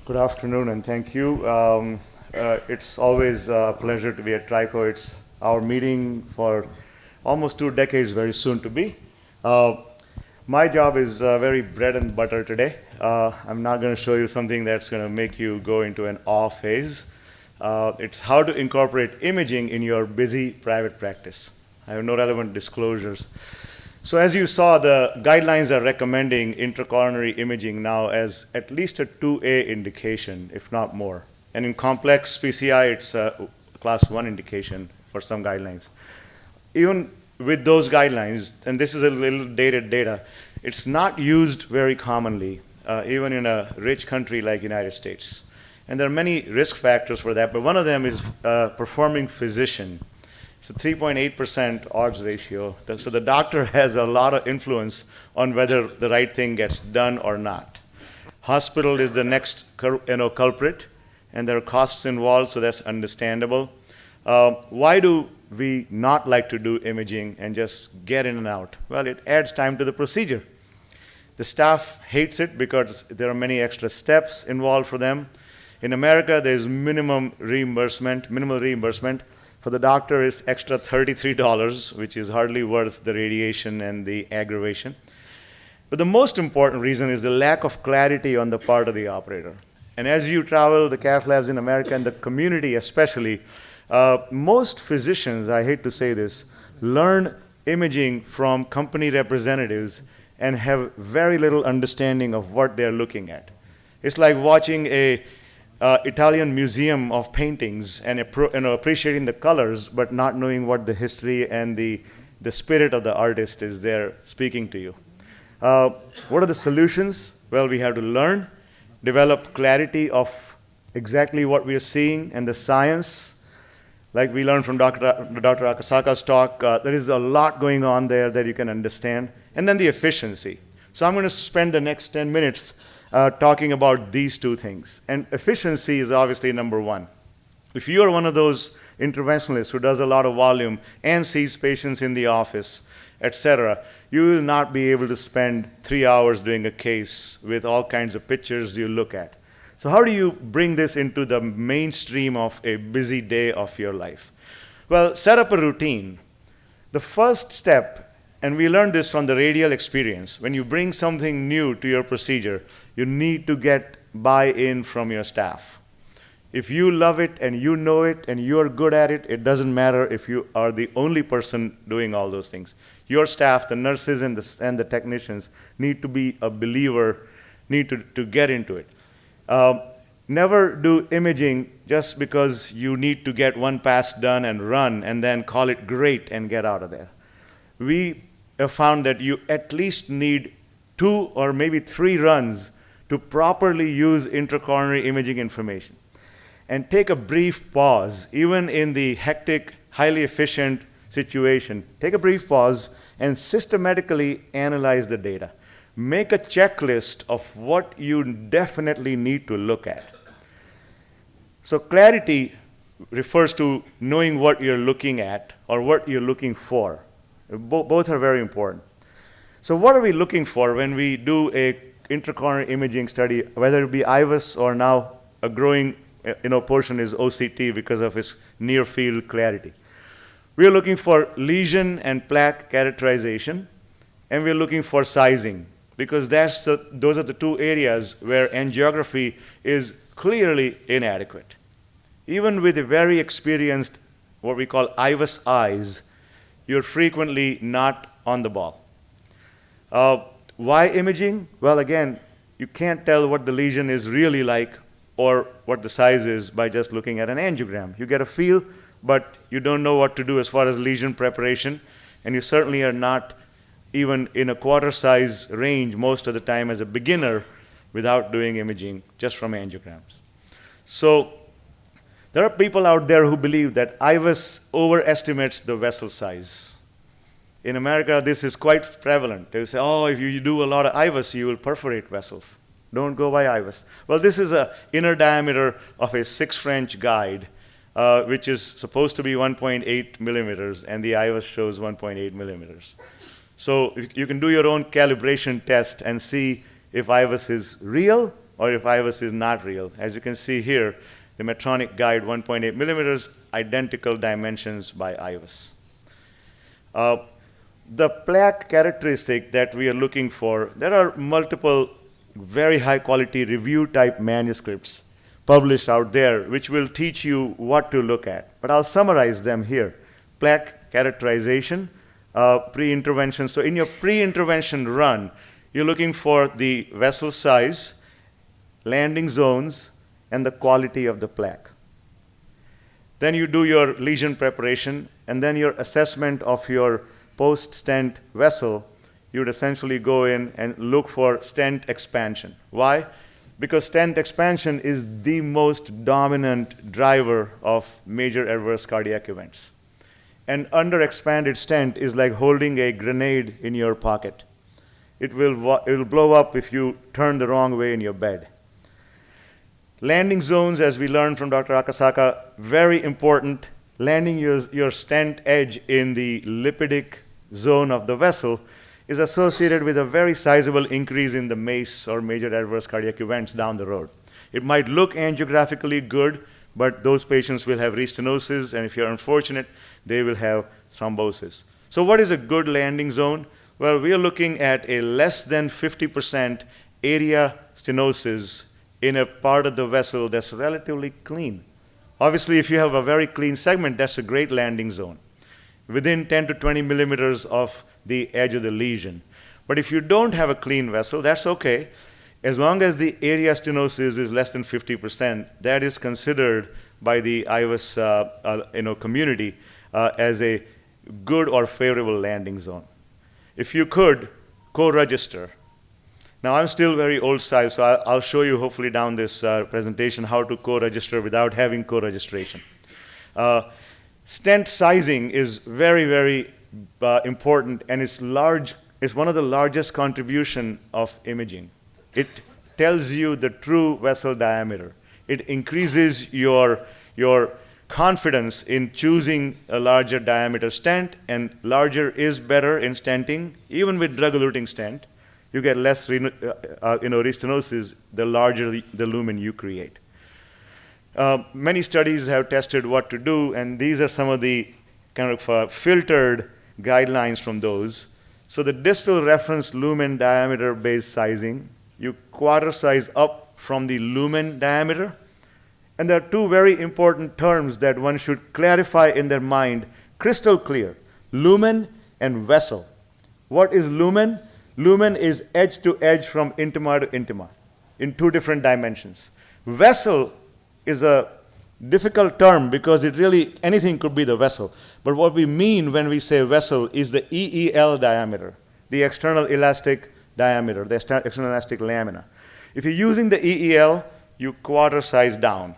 Good afternoon and thank you. It's always a pleasure to be at TRICO. It's our meeting for almost 2 decades, very soon to be. My job is very bread and butter today. I'm not going to show you something that's going to make you go into an awe phase. It's how to incorporate imaging in your busy private practice. I have no relevant disclosures. So as you saw, the guidelines are recommending intracoronary imaging now as at least a 2A indication, if not more. And in complex PCI, it's a class 1 indication for some guidelines. Even with those guidelines, and this is a little dated data, it's not used very commonly, even in a rich country like United States. And there are many risk factors for that, but one of them is performing physician. It's a 3.8% odds ratio. So the doctor has a lot of influence on whether the right thing gets done or not. Hospital is the next culprit, and there are costs involved, so that's understandable. Why do we not like to do imaging and just get in and out? Well, it adds time to the procedure. The staff hates it because there are many extra steps involved for them. In America, there's minimal reimbursement. For the doctor, it's extra $33, which is hardly worth the radiation and the aggravation. But the most important reason is the lack of clarity on the part of the operator. And as you travel the cath labs in America and the community especially, most physicians, I hate to say this, learn imaging from company representatives and have very little understanding of what they're looking at. It's like watching a Italian museum of paintings and appreciating the colors, but not knowing what the history and the spirit of the artist is there speaking to you. What are the solutions? Well, we have to learn, develop clarity of exactly what we are seeing and the science. Like we learned from Dr. Akasaka's talk, there is a lot going on there that you can understand. And then the efficiency. So I'm going to spend the next 10 minutes talking about these two things. And efficiency is obviously number one. If you are one of those interventionalists who does a lot of volume and sees patients in the office, etc., you will not be able to spend 3 hours doing a case with all kinds of pictures you look at. So how do you bring this into the mainstream of a busy day of your life? Well, set up a routine. The first step, and we learned this from the radial experience, when you bring something new to your procedure, you need to get buy-in from your staff. If you love it and you know it and you're good at it, it doesn't matter if you are the only person doing all those things. Your staff, the nurses and the technicians, need to be a believer, need to get into it. Never do imaging just because you need to get one pass done and run and then call it great and get out of there. We have found that you at least need 2 or maybe 3 runs to properly use intracoronary imaging information. And take a brief pause, even in the hectic, highly efficient situation. Take a brief pause and systematically analyze the data. Make a checklist of what you definitely need to look at. So clarity refers to knowing what you're looking at or what you're looking for. Both are very important. So what are we looking for when we do a intracoronary imaging study, whether it be IVUS or now a growing portion is OCT because of its near field clarity? We are looking for lesion and plaque characterization, and we're looking for sizing, because those are the 2 areas where angiography is clearly inadequate. Even with a very experienced, what we call IVUS eyes, you're frequently not on the ball. Why imaging? Well, again, you can't tell what the lesion is really like or what the size is by just looking at an angiogram. You get a feel, but you don't know what to do as far as lesion preparation, and you certainly are not even in a quarter size range most of the time as a beginner without doing imaging just from angiograms. So there are people out there who believe that IVUS overestimates the vessel size. In America, this is quite prevalent. They say, oh, if you do a lot of IVUS, you will perforate vessels. Don't go by IVUS. Well, this is an inner diameter of a 6 French guide, which is supposed to be 1.8 millimeters, and the IVUS shows 1.8 millimeters. So you can do your own calibration test and see if IVUS is real or if IVUS is not real. As you can see here, the Medtronic guide 1.8 millimeters, identical dimensions by IVUS. The plaque characteristic that we are looking for, there are multiple very high quality review type manuscripts published out there which will teach you what to look at. But I'll summarize them here. Plaque characterization, pre-intervention. So in your pre-intervention run, you're looking for the vessel size, landing zones, and the quality of the plaque. Then you do your lesion preparation, and then your assessment of your post-stent vessel. You would essentially go in and look for stent expansion. Why? Because stent expansion is the most dominant driver of major adverse cardiac events. An under-expanded stent is like holding a grenade in your pocket. It will blow up if you turn the wrong way in your bed. Landing zones, as we learned from Dr. Akasaka, very important. Landing your stent edge in the lipidic zone of the vessel is associated with a very sizable increase in the MACE or major adverse cardiac events down the road. It might look angiographically good, but those patients will have restenosis, and if you're unfortunate, they will have thrombosis. So what is a good landing zone? Well, we are looking at a less than 50% area stenosis in a part of the vessel that's relatively clean. Obviously, if you have a very clean segment, that's a great landing zone, within 10 to 20 millimeters of the edge of the lesion. But if you don't have a clean vessel, that's okay. As long as the area stenosis is less than 50%, that is considered by the IVUS community as a good or favorable landing zone. If you could, co-register. Now, I'm still very old style, so I'll show you hopefully down this presentation how to co-register without having co-registration. Stent sizing is very, very important, and it's large. It's one of the largest contribution of imaging. It tells you the true vessel diameter. It increases your confidence in choosing a larger diameter stent, and larger is better in stenting. Even with drug-eluting stent, you get less restenosis the larger the lumen you create. Many studies have tested what to do, and these are some of the kind of filtered guidelines from those. So the distal reference lumen diameter based sizing, you quarter size up from the lumen diameter. And there are two very important terms that one should clarify in their mind, crystal clear: lumen and vessel. What is lumen? Lumen is edge to edge from intima to intima in two different dimensions. Vessel is a difficult term because it really, anything could be the vessel. But what we mean when we say vessel is the EEL diameter, the external elastic diameter, the external elastic lamina. If you're using the EEL, you quarter size down.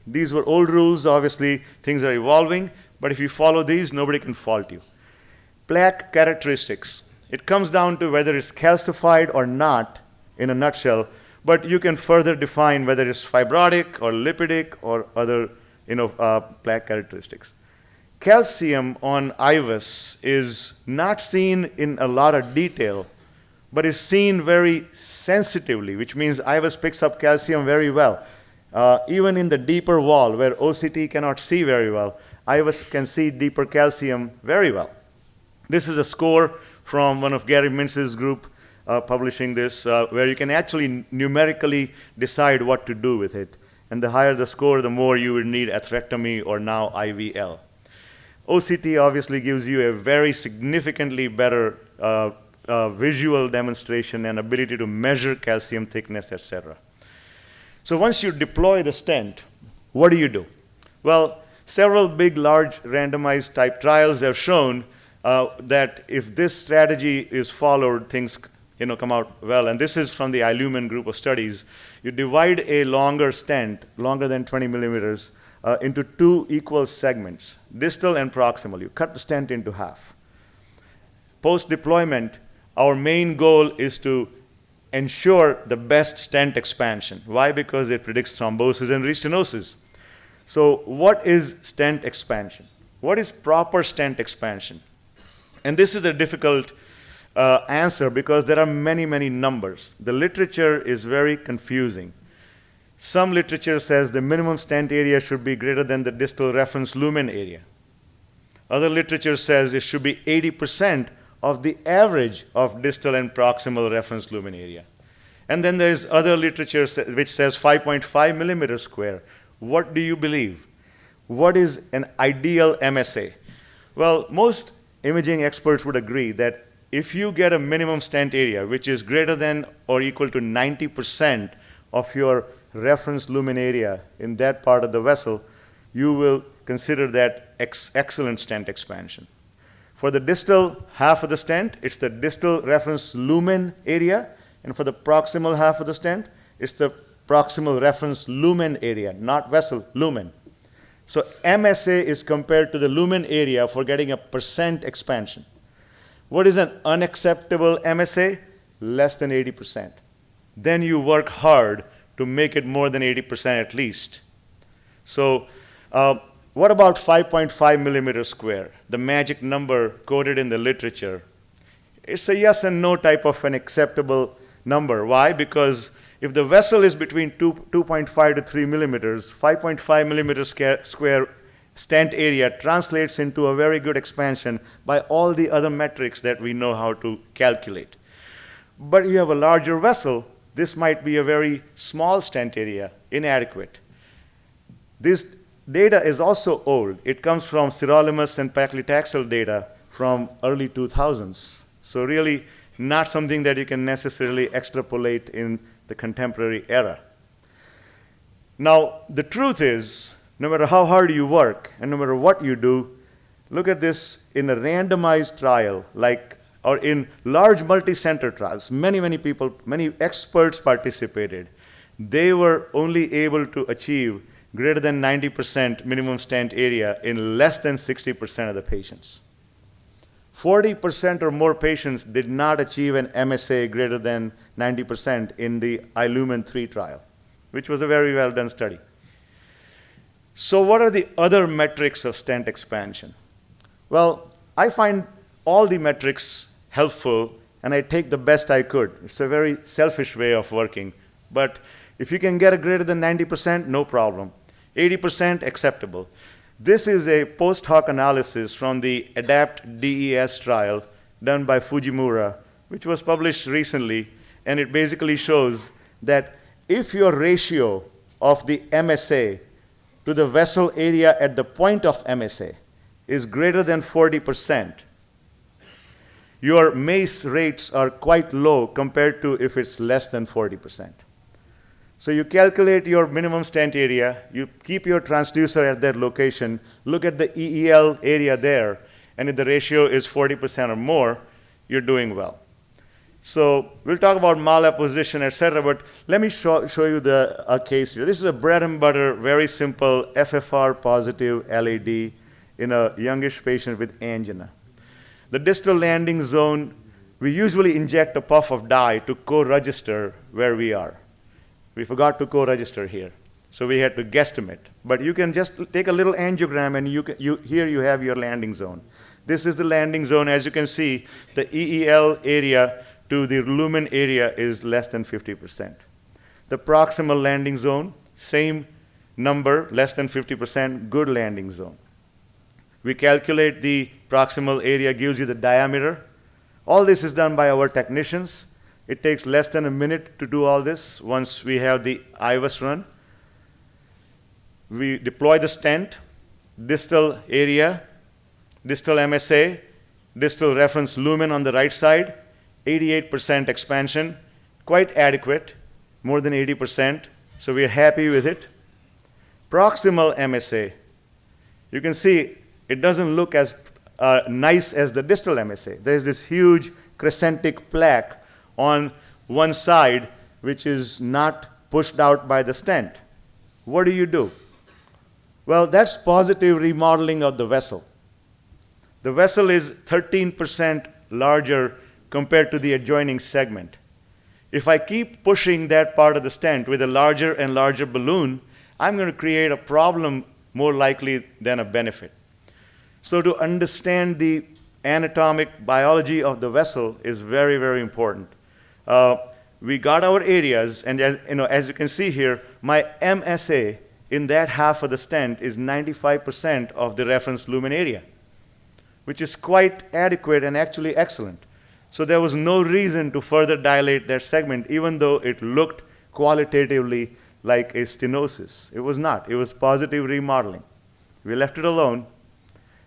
These were old rules. Obviously, things are evolving, but if you follow these, nobody can fault you. Plaque characteristics. It comes down to whether it's calcified or not, in a nutshell, but you can further define whether it's fibrotic or lipidic or other plaque characteristics. Calcium on IVUS is not seen in a lot of detail, but is seen very sensitively, which means IVUS picks up calcium very well. Even in the deeper wall, where OCT cannot see very well, IVUS can see deeper calcium very well. This is a score from one of Gary Mintz's group publishing this, where you can actually numerically decide what to do with it. And the higher the score, the more you would need atherectomy or now IVL. OCT obviously gives you a very significantly better visual demonstration and ability to measure calcium thickness, etc. So once you deploy the stent, what do? Well, several big, large, randomized type trials have shown that if this strategy is followed, things come out well. And this is from the Illumin group of studies. You divide a longer stent, longer than 20 millimeters, into two equal segments, distal and proximal. You cut the stent into half. Post-deployment, our main goal is to ensure the best stent expansion. Why? Because it predicts thrombosis and restenosis. So what is stent expansion? What is proper stent expansion? And this is a difficult answer because there are many, many numbers. The literature is very confusing. Some literature says the minimum stent area should be greater than the distal reference lumen area. Other literature says it should be 80% of the average of distal and proximal reference lumen area. And then there's other literature which says 5.5 millimeters square. What do you believe? What is an ideal MSA? Well, most imaging experts would agree that if you get a minimum stent area, which is greater than or equal to 90% of your reference lumen area in that part of the vessel, you will consider that excellent stent expansion. For the distal half of the stent, it's the distal reference lumen area, and for the proximal half of the stent, it's the proximal reference lumen area, not vessel, lumen. So MSA is compared to the lumen area for getting a percent expansion. What is an unacceptable MSA? Less than 80%. Then you work hard to make it more than 80% at least. So what about 5.5 millimeters square, the magic number quoted in the literature? It's a yes and no type of an acceptable number. Why? Because if the vessel is between 2.5 to 3 millimeters, 5.5 millimeters square stent area translates into a very good expansion by all the other metrics that we know how to calculate. But you have a larger vessel, this might be a very small stent area, inadequate. This data is also old. It comes from sirolimus and paclitaxel data from early 2000s. So really not something that you can necessarily extrapolate in the contemporary era. Now, the truth is, no matter how hard you work and no matter what you do, look at this in a randomized trial, or in large multi-center trials. Many people, many experts participated. They were only able to achieve greater than 90% minimum stent area in less than 60% of the patients. 40% or more patients did not achieve an MSA greater than 90% in the ILUMEN 3 trial, which was a very well done study. So what are the other metrics of stent expansion? Well, I find all the metrics helpful, and I take the best I could. It's a very selfish way of working. But if you can get a greater than 90%, no problem. 80%, acceptable. This is a post hoc analysis from the ADAPT DES trial done by Fujimura, which was published recently, and it basically shows that if your ratio of the MSA to the vessel area at the point of MSA is greater than 40%, your MACE rates are quite low compared to if it's less than 40%. So you calculate your minimum stent area, you keep your transducer at that location, look at the EEL area there, and if the ratio is 40% or more, you're doing well. So we'll talk about malapposition, etc., but let me show you a case here. This is a bread and butter, very simple FFR positive LAD in a youngish patient with angina. The distal landing zone, we usually inject a puff of dye to co-register where we are. We forgot to co-register here, so we had to guesstimate. But you can just take a little angiogram, and here you have your landing zone. This is the landing zone. As you can see, the EEL area to the lumen area is less than 50%. The proximal landing zone, same number, less than 50%, good landing zone. We calculate the proximal area, gives you the diameter. All this is done by our technicians. It takes less than a minute to do all this once we have the IVUS run. We deploy the stent, distal area, distal MSA, distal reference lumen on the right side, 88% expansion, quite adequate, more than 80%, so we're happy with it. Proximal MSA, you can see it doesn't look as nice as the distal MSA. There's this huge crescentic plaque on one side which is not pushed out by the stent. What do? Well, that's positive remodeling of the vessel. The vessel is 13% larger compared to the adjoining segment. If I keep pushing that part of the stent with a larger and larger balloon, I'm going to create a problem more likely than a benefit. So to understand the anatomic biology of the vessel is very, very important. we got our areas, and as you can see here, my MSA in that half of the stent is 95% of the reference lumen area, which is quite adequate and actually excellent. So there was no reason to further dilate that segment, even though it looked qualitatively like a stenosis. It was not. It was positive remodeling. We left it alone.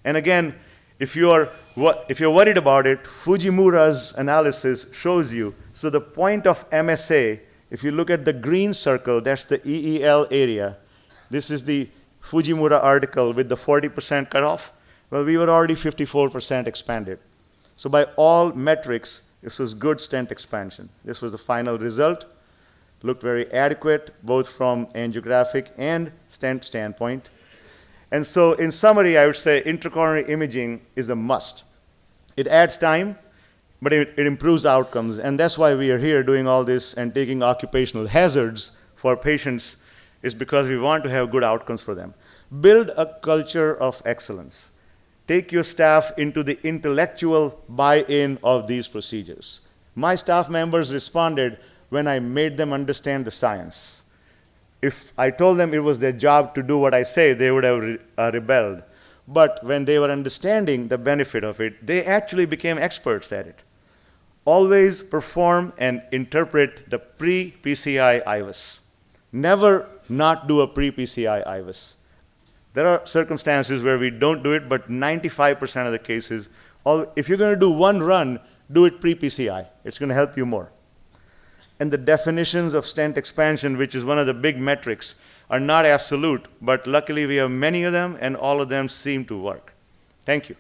And again, if you're worried about it, Fujimura's analysis shows you. So the point of MSA, if you look at the green circle, that's the EEL area. This is the Fujimura article with the 40% cutoff. Well, we were already 54% expanded. So by all metrics, this was good stent expansion. This was the final result. Looked very adequate, both from angiographic and stent standpoint. And so in summary, I would say intracoronary imaging is a must. It adds time, but it improves outcomes. And that's why we are here doing all this and taking occupational hazards for patients, is because we want to have good outcomes for them. Build a culture of excellence. Take your staff into the intellectual buy-in of these procedures. My staff members responded when I made them understand the science. If I told them it was their job to do what I say, they would have rebelled. But when they were understanding the benefit of it, they actually became experts at it. Always perform and interpret the pre-PCI IVUS. Never not do a pre-PCI IVUS. There are circumstances where we don't do it, but 95% of the cases, if you're going to do one run, do it pre-PCI. It's going to help you more. And the definitions of stent expansion, which is one of the big metrics, are not absolute, but luckily we have many of them, and all of them seem to work. Thank you.